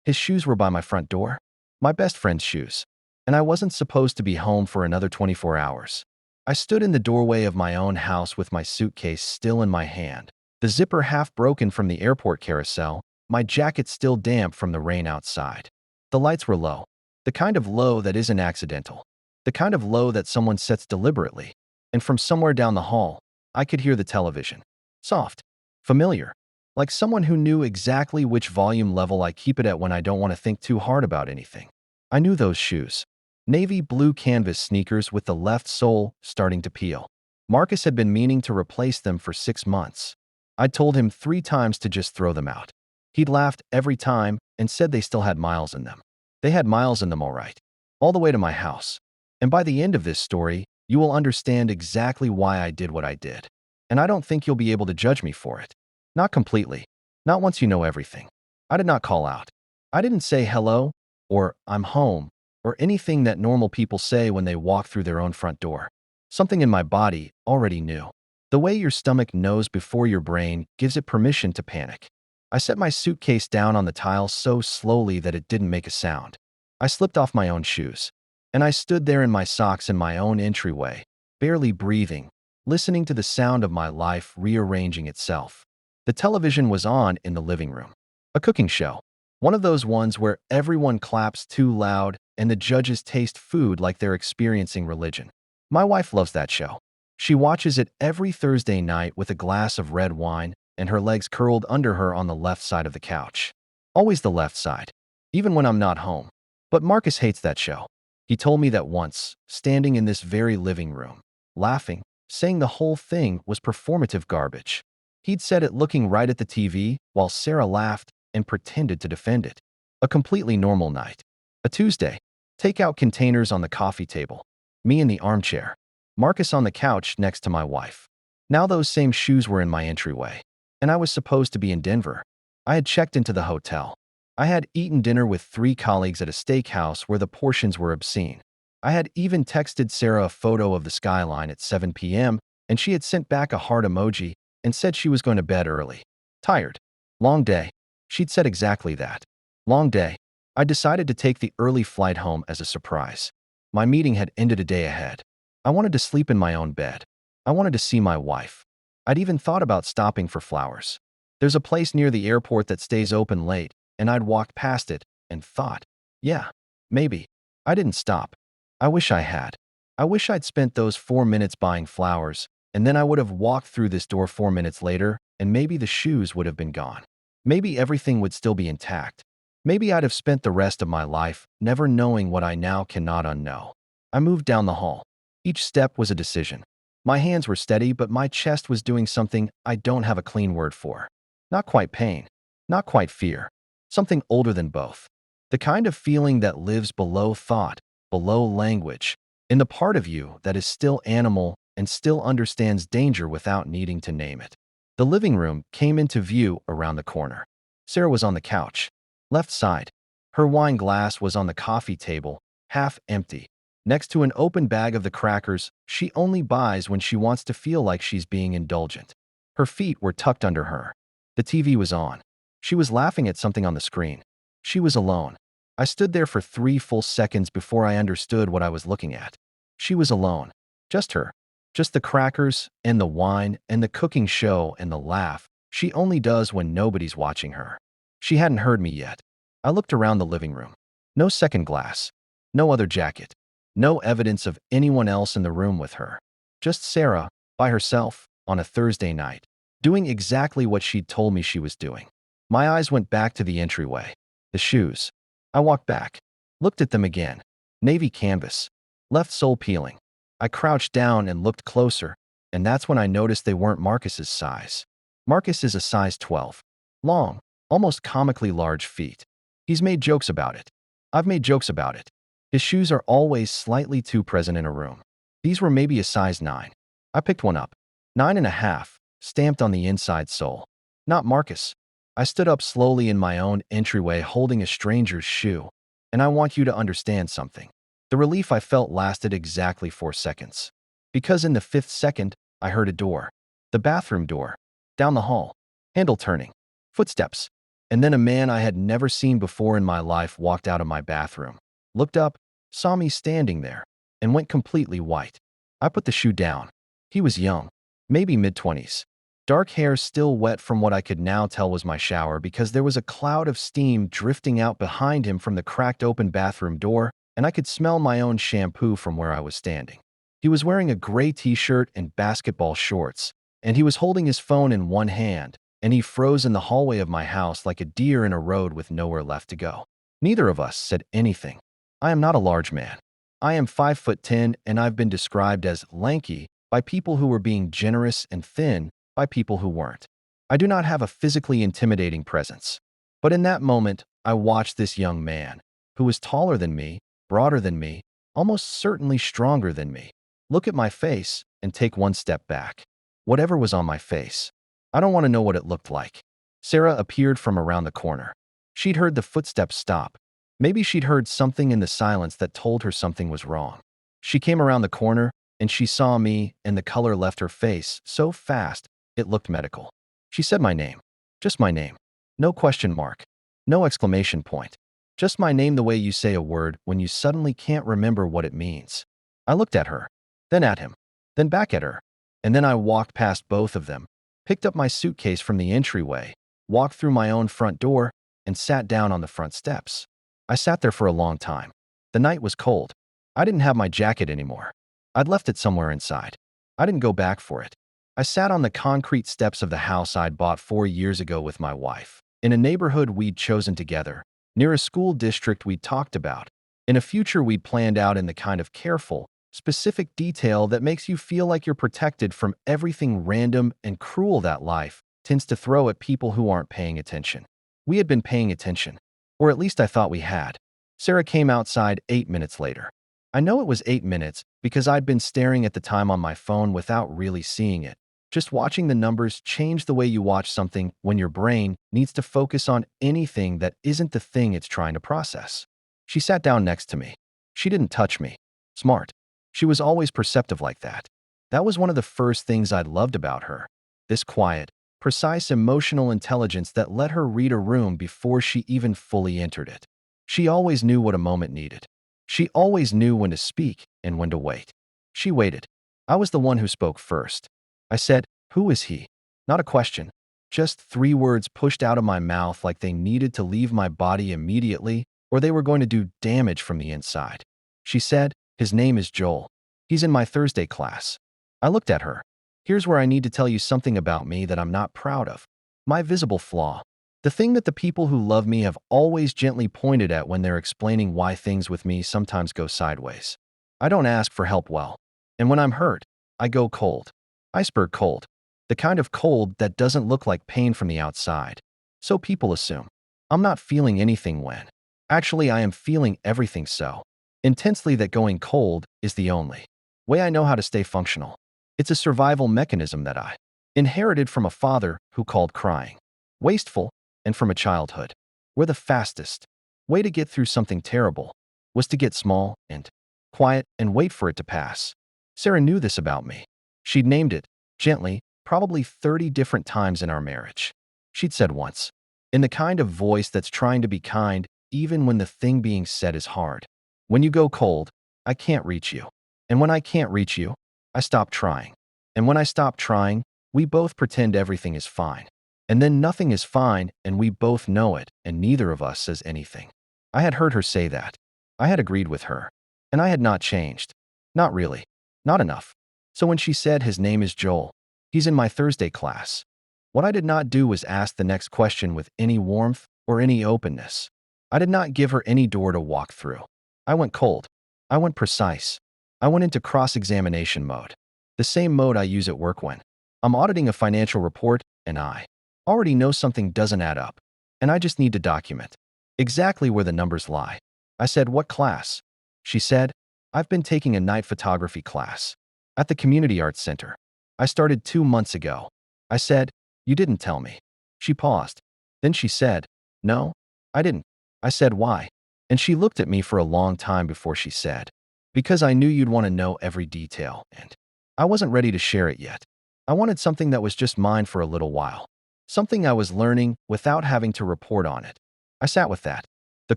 His shoes were by my front door. My best friend's shoes. And I wasn't supposed to be home for another 24 hours. I stood in the doorway of my own house with my suitcase still in my hand, the zipper half broken from the airport carousel, my jacket still damp from the rain outside. The lights were low, the kind of low that isn't accidental, the kind of low that someone sets deliberately. And from somewhere down the hall, I could hear the television. Soft, familiar, like someone who knew exactly which volume level I keep it at when I don't want to think too hard about anything. I knew those shoes. Navy blue canvas sneakers with the left sole starting to peel. Marcus had been meaning to replace them for 6 months. I'd told him 3 times to just throw them out. He'd laughed every time and said they still had miles in them. They had miles in them all right, all the way to my house. And by the end of this story, you will understand exactly why I did what I did. And I don't think you'll be able to judge me for it. Not completely. Not once you know everything. I did not call out. I didn't say hello, or I'm home, or anything that normal people say when they walk through their own front door. Something in my body already knew. The way your stomach knows before your brain gives it permission to panic. I set my suitcase down on the tile so slowly that it didn't make a sound. I slipped off my own shoes. And I stood there in my socks in my own entryway, barely breathing, listening to the sound of my life rearranging itself. The television was on in the living room. A cooking show. One of those ones where everyone claps too loud and the judges taste food like they're experiencing religion. My wife loves that show. She watches it every Thursday night with a glass of red wine and her legs curled under her on the left side of the couch. Always the left side, even when I'm not home. But Marcus hates that show. He told me that once, standing in this very living room, laughing, saying the whole thing was performative garbage. He'd said it looking right at the TV while Sarah laughed and pretended to defend it. A completely normal night. A Tuesday. Takeout containers on the coffee table. Me in the armchair. Marcus on the couch next to my wife. Now those same shoes were in my entryway. And I was supposed to be in Denver. I had checked into the hotel. I had eaten dinner with 3 colleagues at a steakhouse where the portions were obscene. I had even texted Sarah a photo of the skyline at 7 p.m., and she had sent back a heart emoji and said she was going to bed early. Tired. Long day. She'd said exactly that. Long day. I decided to take the early flight home as a surprise. My meeting had ended a day ahead. I wanted to sleep in my own bed. I wanted to see my wife. I'd even thought about stopping for flowers. There's a place near the airport that stays open late, and I'd walked past it and thought, yeah, maybe. I didn't stop. I wish I had. I wish I'd spent those 4 minutes buying flowers, and then I would have walked through this door 4 minutes later, and maybe the shoes would have been gone. Maybe everything would still be intact. Maybe I'd have spent the rest of my life never knowing what I now cannot unknow. I moved down the hall. Each step was a decision. My hands were steady, but my chest was doing something I don't have a clean word for. Not quite pain. Not quite fear. Something older than both. The kind of feeling that lives below thought, below language, in the part of you that is still animal and still understands danger without needing to name it. The living room came into view around the corner. Sarah was on the couch, left side. Her wine glass was on the coffee table, half empty, next to an open bag of the crackers she only buys when she wants to feel like she's being indulgent. Her feet were tucked under her. The TV was on. She was laughing at something on the screen. She was alone. I stood there for 3 full seconds before I understood what I was looking at. She was alone. Just her. Just the crackers and the wine and the cooking show and the laugh she only does when nobody's watching her. She hadn't heard me yet. I looked around the living room. No second glass. No other jacket. No evidence of anyone else in the room with her. Just Sarah, by herself, on a Thursday night, doing exactly what she'd told me she was doing. My eyes went back to the entryway. The shoes. I walked back. Looked at them again. Navy canvas. Left sole peeling. I crouched down and looked closer, and that's when I noticed they weren't Marcus's size. Marcus is a size 12. Long, almost comically large feet. He's made jokes about it. I've made jokes about it. His shoes are always slightly too present in a room. These were maybe a size 9. I picked one up. 9.5, stamped on the inside sole. Not Marcus. I stood up slowly in my own entryway holding a stranger's shoe, and I want you to understand something. The relief I felt lasted exactly 4 seconds. Because in the 5th second, I heard a door. The bathroom door. Down the hall. Handle turning. Footsteps. And then a man I had never seen before in my life walked out of my bathroom, looked up, saw me standing there, and went completely white. I put the shoe down. He was young, maybe mid-20s. Dark hair still wet from what I could now tell was my shower because there was a cloud of steam drifting out behind him from the cracked open bathroom door, and I could smell my own shampoo from where I was standing. He was wearing a gray t-shirt and basketball shorts, and he was holding his phone in one hand, and he froze in the hallway of my house like a deer in a road with nowhere left to go. Neither of us said anything. I am not a large man. I am 5'10", and I've been described as lanky by people who were being generous and thin by people who weren't. I do not have a physically intimidating presence. But in that moment, I watched this young man, who was taller than me, broader than me, almost certainly stronger than me, look at my face and take one step back. Whatever was on my face, I don't want to know what it looked like. Sarah appeared from around the corner. She'd heard the footsteps stop. Maybe she'd heard something in the silence that told her something was wrong. She came around the corner, and she saw me, and the color left her face so fast it looked medical. She said my name. Just my name. No question mark. No exclamation point. Just my name, the way you say a word when you suddenly can't remember what it means. I looked at her, then at him, then back at her, and then I walked past both of them, picked up my suitcase from the entryway, walked through my own front door, and sat down on the front steps. I sat there for a long time. The night was cold. I didn't have my jacket anymore. I'd left it somewhere inside. I didn't go back for it. I sat on the concrete steps of the house I'd bought 4 years ago with my wife, in a neighborhood we'd chosen together, near a school district we'd talked about, in a future we'd planned out in the kind of careful, specific detail that makes you feel like you're protected from everything random and cruel that life tends to throw at people who aren't paying attention. We had been paying attention, or at least I thought we had. Sarah came outside 8 minutes later. I know it was 8 minutes because I'd been staring at the time on my phone without really seeing it. Just watching the numbers change the way you watch something when your brain needs to focus on anything that isn't the thing it's trying to process. She sat down next to me. She didn't touch me. Smart. She was always perceptive like that. That was one of the first things I loved about her. This quiet, precise emotional intelligence that let her read a room before she even fully entered it. She always knew what a moment needed. She always knew when to speak and when to wait. She waited. I was the one who spoke first. I said, "Who is he?" Not a question. Just 3 words pushed out of my mouth like they needed to leave my body immediately or they were going to do damage from the inside. She said, "His name is Joel. He's in my Thursday class." I looked at her. Here's where I need to tell you something about me that I'm not proud of. My visible flaw. The thing that the people who love me have always gently pointed at when they're explaining why things with me sometimes go sideways. I don't ask for help well. And when I'm hurt, I go cold. Iceberg cold. The kind of cold that doesn't look like pain from the outside. So people assume. I'm not feeling anything when. Actually, I am feeling everything so intensely that going cold is the only way I know how to stay functional. It's a survival mechanism that I inherited from a father who called crying wasteful, and from a childhood where the fastest way to get through something terrible was to get small and quiet and wait for it to pass. Sarah knew this about me. She'd named it, gently, probably 30 different times in our marriage. She'd said once, in the kind of voice that's trying to be kind even when the thing being said is hard, "When you go cold, I can't reach you. And when I can't reach you, I stop trying. And when I stop trying, we both pretend everything is fine. And then nothing is fine and we both know it and neither of us says anything." I had heard her say that. I had agreed with her. And I had not changed. Not really. Not enough. So when she said his name is Joel, he's in my Thursday class, what I did not do was ask the next question with any warmth or any openness. I did not give her any door to walk through. I went cold. I went precise. I went into cross-examination mode. The same mode I use at work when I'm auditing a financial report and I already know something doesn't add up, and I just need to document exactly where the numbers lie. I said, "What class?" She said, "I've been taking a night photography class at the Community Arts Center. I started 2 months ago." I said, "You didn't tell me." She paused. Then she said, "No, I didn't." I said, "Why?" And she looked at me for a long time before she said, "Because I knew you'd want to know every detail, and I wasn't ready to share it yet. I wanted something that was just mine for a little while." Something I was learning without having to report on it. I sat with that. The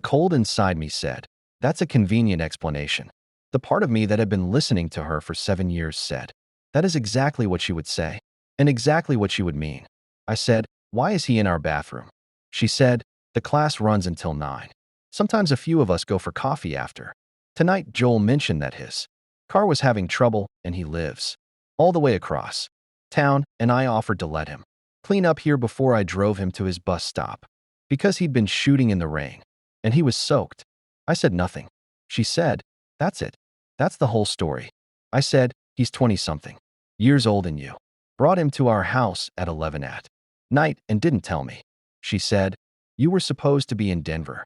cold inside me said, that's a convenient explanation. The part of me that had been listening to her for 7 years said, that is exactly what she would say, and exactly what she would mean. I said, why is he in our bathroom? She said, the class runs until 9. Sometimes a few of us go for coffee after. Tonight, Joel mentioned that his car was having trouble and he lives all the way across town, and I offered to let him clean up here before I drove him to his bus stop because he'd been shooting in the rain and he was soaked. I said nothing. She said, that's it. That's the whole story. I said, he's 20-something years old and you brought him to our house at 11 at night and didn't tell me. She said, you were supposed to be in Denver.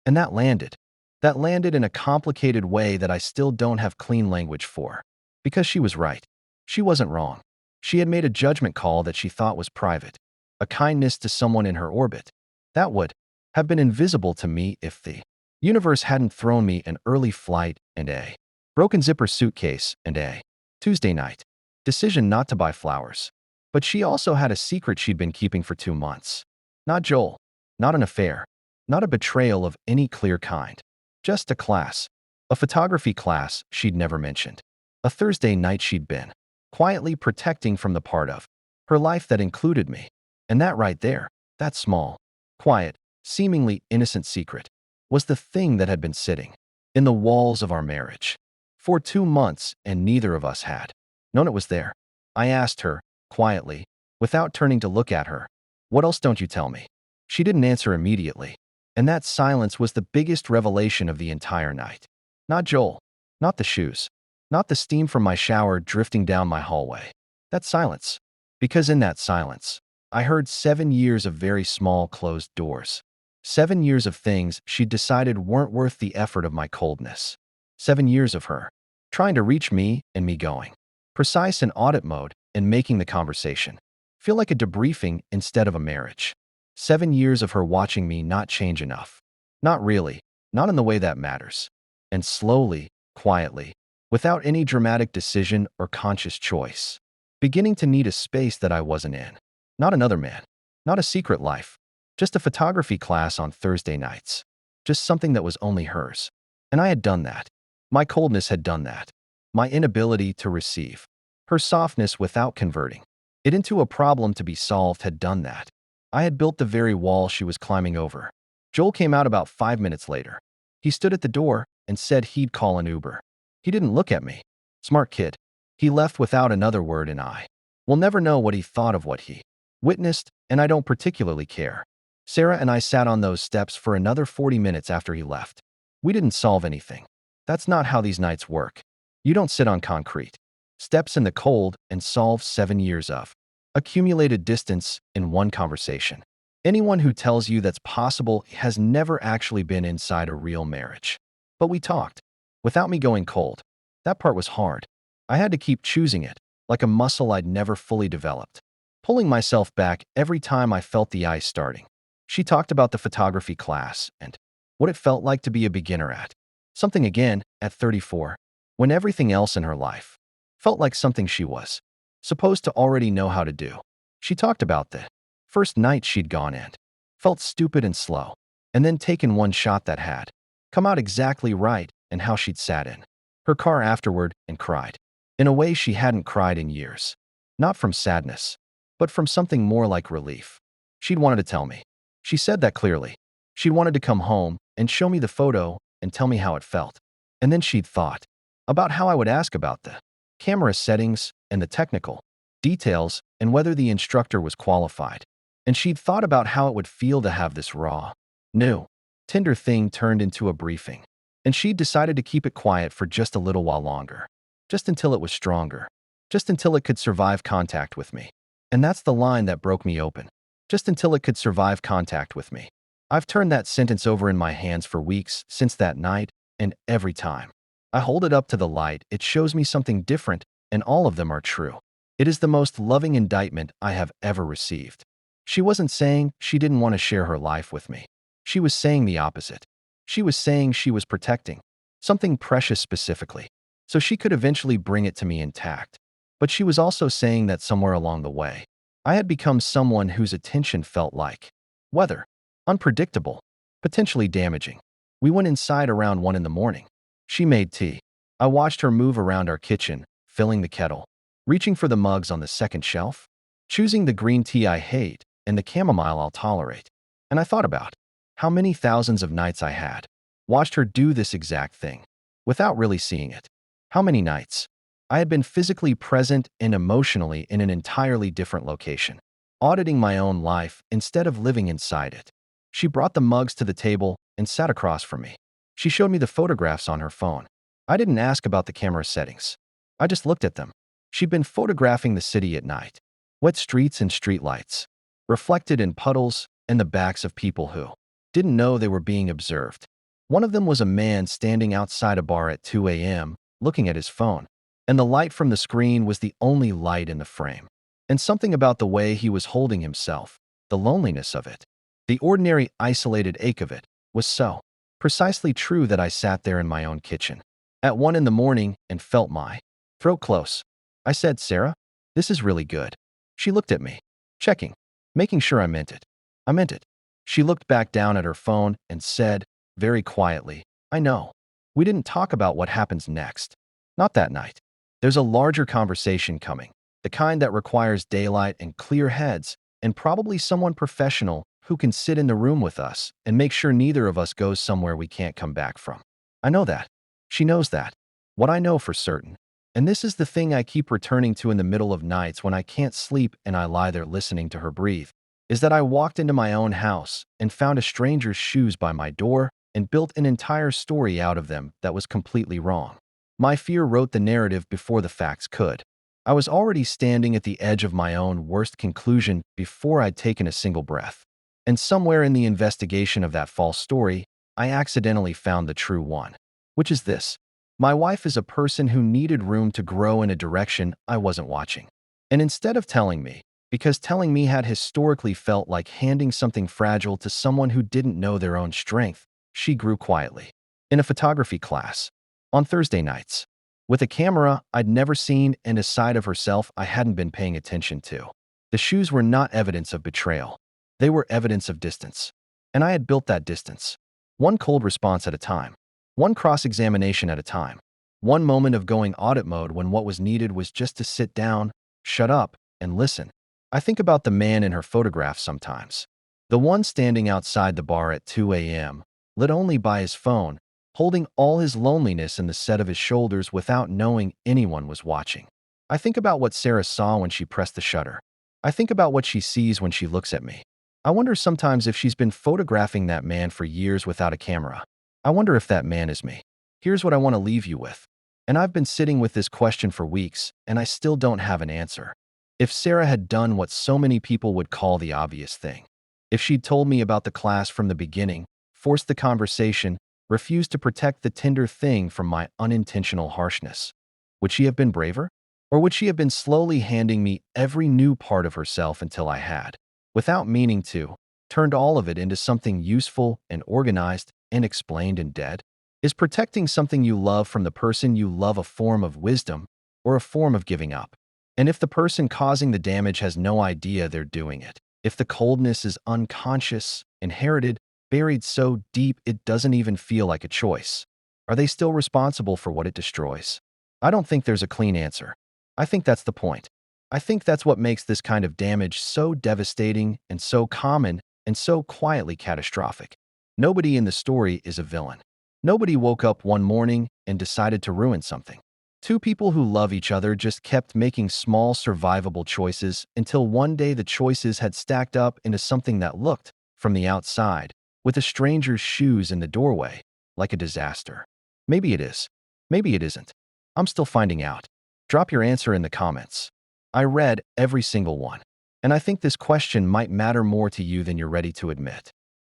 And that landed. That landed in a complicated way that I still don't have clean language for. Because she was right. She wasn't wrong. She had made a judgment call that she thought was private, a kindness to someone in her orbit. That would have been invisible to me if the universe hadn't thrown me an early flight and a broken zipper suitcase and a Tuesday night decision not to buy flowers. But she also had a secret she'd been keeping for 2 months. Not Joel, not an affair, not a betrayal of any clear kind. Just a class, a photography class she'd never mentioned. A Thursday night she'd been quietly protecting from the part of her life that included me. And that right there, that small, quiet, seemingly innocent secret, was the thing that had been sitting in the walls of our marriage for 2 months, and neither of us had known it was there. I asked her, quietly, without turning to look at her, what else don't you tell me? She didn't answer immediately, and that silence was the biggest revelation of the entire night. Not Joel, not the shoes, not the steam from my shower drifting down my hallway. That silence. Because in that silence, I heard 7 years of very small closed doors. 7 years of things she'd decided weren't worth the effort of my coldness. 7 years of her trying to reach me and me going precise in audit mode and making the conversation feel like a debriefing instead of a marriage. 7 years of her watching me not change enough. Not really, not in the way that matters. And slowly, quietly, without any dramatic decision or conscious choice, beginning to need a space that I wasn't in. Not another man, not a secret life, just a photography class on Thursday nights. Just something that was only hers. And I had done that. My coldness had done that. My inability to receive her softness without converting it into a problem to be solved had done that. I had built the very wall she was climbing over. Joel came out about 5 minutes later. He stood at the door and said he'd call an Uber. He didn't look at me. Smart kid. He left without another word, and I will never know what he thought of what he witnessed, and I don't particularly care. Sarah and I sat on those steps for another 40 minutes after he left. We didn't solve anything. That's not how these nights work. You don't sit on concrete steps in the cold and solve 7 years of accumulated distance in one conversation. Anyone who tells you that's possible has never actually been inside a real marriage. But we talked, without me going cold. That part was hard. I had to keep choosing it, like a muscle I'd never fully developed, pulling myself back every time I felt the ice starting. She talked about the photography class and what it felt like to be a beginner at something again at 34, when everything else in her life felt like something she was supposed to already know how to do. She talked about the first night she'd gone and felt stupid and slow, and then taken one shot that had come out exactly right, and how she'd sat in her car afterward and cried in a way she hadn't cried in years. Not from sadness, but from something more like relief. She'd wanted to tell me. She said that clearly. She'd wanted to come home and show me the photo and tell me how it felt. And then she'd thought about how I would ask about the camera settings and the technical details and whether the instructor was qualified. And she'd thought about how it would feel to have this raw, new, tender thing turned into a briefing. And she'd decided to keep it quiet for just a little while longer. Just until it was stronger. Just until it could survive contact with me. And that's the line that broke me open. Just until it could survive contact with me. I've turned that sentence over in my hands for weeks since that night, and every time I hold it up to the light, it shows me something different, and all of them are true. It is the most loving indictment I have ever received. She wasn't saying she didn't want to share her life with me. She was saying the opposite. She was saying she was protecting something precious specifically, so she could eventually bring it to me intact. But she was also saying that somewhere along the way, I had become someone whose attention felt like weather, unpredictable, potentially damaging. We went inside around 1 in the morning. She made tea. I watched her move around our kitchen, filling the kettle, reaching for the mugs on the second shelf, choosing the green tea I hate and the chamomile I'll tolerate. And I thought about how many thousands of nights I had watched her do this exact thing without really seeing it. How many nights I had been physically present and emotionally in an entirely different location, auditing my own life instead of living inside it. She brought the mugs to the table and sat across from me. She showed me the photographs on her phone. I didn't ask about the camera settings. I just looked at them. She'd been photographing the city at night, wet streets and streetlights, reflected in puddles and the backs of people who didn't know they were being observed. One of them was a man standing outside a bar at 2 a.m., looking at his phone, and the light from the screen was the only light in the frame. And something about the way he was holding himself, the loneliness of it, the ordinary isolated ache of it, was so precisely true that I sat there in my own kitchen at 1 in the morning and felt my throat close. I said, "Sarah, this is really good." She looked at me, checking, making sure I meant it. I meant it. She looked back down at her phone and said, very quietly, "I know. We didn't talk about what happens next. Not that night. There's a larger conversation coming, the kind that requires daylight and clear heads, and probably someone professional who can sit in the room with us and make sure neither of us goes somewhere we can't come back from." I know that. She knows that. What I know for certain. And this is the thing I keep returning to in the middle of nights when I can't sleep and I lie there listening to her breathe, is that I walked into my own house and found a stranger's shoes by my door and built an entire story out of them that was completely wrong. My fear wrote the narrative before the facts could. I was already standing at the edge of my own worst conclusion before I'd taken a single breath. And somewhere in the investigation of that false story, I accidentally found the true one, which is this. My wife is a person who needed room to grow in a direction I wasn't watching. And instead of telling me, because telling me had historically felt like handing something fragile to someone who didn't know their own strength, she grew quietly. In a photography class, on Thursday nights, with a camera I'd never seen and a side of herself I hadn't been paying attention to. The shoes were not evidence of betrayal. They were evidence of distance. And I had built that distance. One cold response at a time. One cross-examination at a time. One moment of going audit mode when what was needed was just to sit down, shut up, and listen. I think about the man in her photograph sometimes. The one standing outside the bar at 2 a.m., lit only by his phone, holding all his loneliness in the set of his shoulders without knowing anyone was watching. I think about what Sarah saw when she pressed the shutter. I think about what she sees when she looks at me. I wonder sometimes if she's been photographing that man for years without a camera. I wonder if that man is me. Here's what I want to leave you with. And I've been sitting with this question for weeks, and I still don't have an answer. If Sarah had done what so many people would call the obvious thing, if she'd told me about the class from the beginning, forced the conversation, refused to protect the tender thing from my unintentional harshness, would she have been braver? Or would she have been slowly handing me every new part of herself until I had, without meaning to, turned all of it into something useful and organized and explained and dead? Is protecting something you love from the person you love a form of wisdom or a form of giving up? And if the person causing the damage has no idea they're doing it, if the coldness is unconscious, inherited, buried so deep it doesn't even feel like a choice, are they still responsible for what it destroys? I don't think there's a clean answer. I think that's the point. I think that's what makes this kind of damage so devastating and so common and so quietly catastrophic. Nobody in the story is a villain. Nobody woke up one morning and decided to ruin something. Two people who love each other just kept making small survivable choices until one day the choices had stacked up into something that looked, from the outside, with a stranger's shoes in the doorway, like a disaster. Maybe it is. Maybe it isn't. I'm still finding out. Drop your answer in the comments. I read every single one. And I think this question might matter more to you than you're ready to admit.